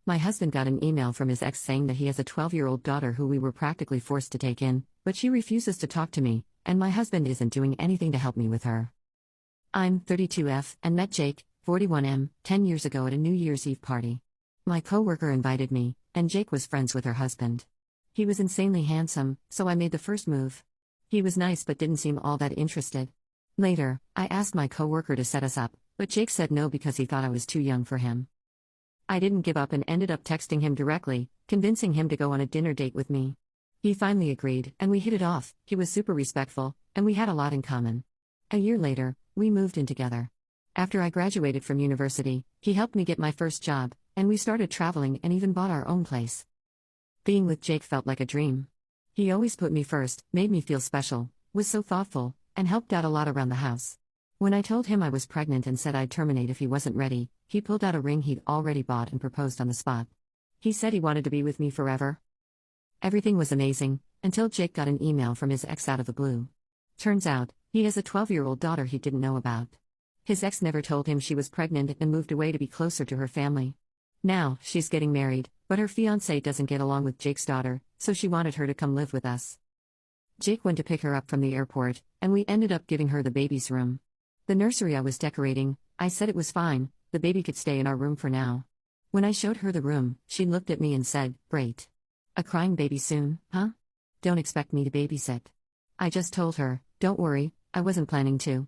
My husband got an email from his ex saying that he has a 12-year-old daughter who we were practically forced to take in, but she refuses to talk to me, and my husband isn't doing anything to help me with her. I'm 32F and met Jake, 41M, 10 years ago at a New Year's Eve party. My coworker invited me, and Jake was friends with her husband. He was insanely handsome, so I made the first move. He was nice but didn't seem all that interested. Later, I asked my coworker to set us up, but Jake said no because he thought I was too young for him. I didn't give up and ended up texting him directly, convincing him to go on a dinner date with me. He finally agreed, and we hit it off. He was super respectful, and we had a lot in common. A year later, we moved in together. After I graduated from university, he helped me get my first job, and we started traveling and even bought our own place. Being with Jake felt like a dream. He always put me first, made me feel special, was so thoughtful, and helped out a lot around the house. When I told him I was pregnant and said I'd terminate if he wasn't ready, he pulled out a ring he'd already bought and proposed on the spot. He said he wanted to be with me forever. Everything was amazing, until Jake got an email from his ex out of the blue. Turns out, he has a 12-year-old daughter he didn't know about. His ex never told him she was pregnant and moved away to be closer to her family. Now, she's getting married, but her fiancé doesn't get along with Jake's daughter, so she wanted her to come live with us. Jake went to pick her up from the airport, and we ended up giving her the baby's room. The nursery I was decorating, I said it was fine, the baby could stay in our room for now. When I showed her the room, she looked at me and said, "Great. A crying baby soon, huh? Don't expect me to babysit." I just told her, "Don't worry, I wasn't planning to."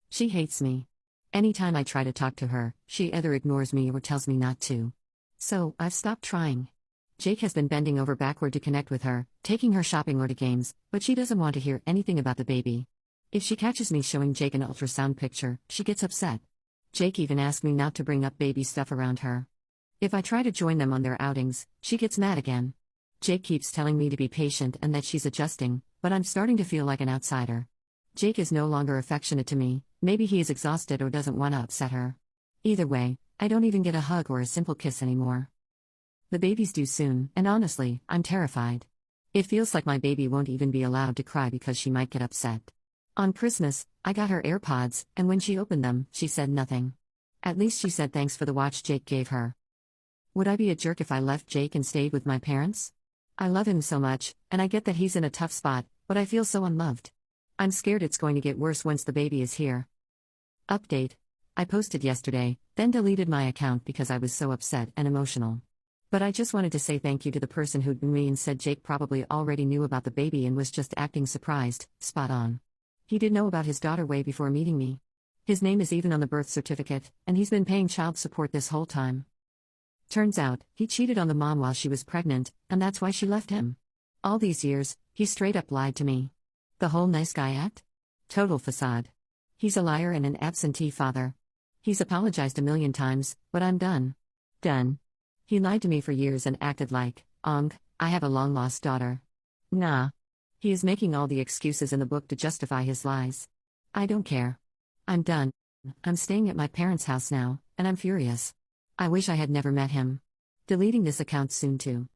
She hates me. Anytime I try to talk to her, she either ignores me or tells me not to. So, I've stopped trying. Jake has been bending over backward to connect with her, taking her shopping or to games, but she doesn't want to hear anything about the baby. If she catches me showing Jake an ultrasound picture, she gets upset. Jake even asked me not to bring up baby stuff around her. If I try to join them on their outings, she gets mad again. Jake keeps telling me to be patient and that she's adjusting, but I'm starting to feel like an outsider. Jake is no longer affectionate to me, maybe he is exhausted or doesn't want to upset her. Either way, I don't even get a hug or a simple kiss anymore. The baby's due soon, and honestly, I'm terrified. It feels like my baby won't even be allowed to cry because she might get upset. On Christmas, I got her AirPods, and when she opened them, she said nothing. At least she said thanks for the watch Jake gave her. Would I be a jerk if I left Jake and stayed with my parents? I love him so much, and I get that he's in a tough spot, but I feel so unloved. I'm scared it's going to get worse once the baby is here. Update. I posted yesterday, then deleted my account because I was so upset and emotional. But I just wanted to say thank you to the person who'd been me and said Jake probably already knew about the baby and was just acting surprised. Spot on. He did know about his daughter way before meeting me. His name is even on the birth certificate, and he's been paying child support this whole time. Turns out, he cheated on the mom while she was pregnant, and that's why she left him. All these years, he straight up lied to me. The whole nice guy act? Total facade. He's a liar and an absentee father. He's apologized a million times, but I'm done. Done. He lied to me for years and acted like, I have a long-lost daughter. Nah. He is making all the excuses in the book to justify his lies. I don't care. I'm done. I'm staying at my parents' house now, and I'm furious. I wish I had never met him. Deleting this account soon too.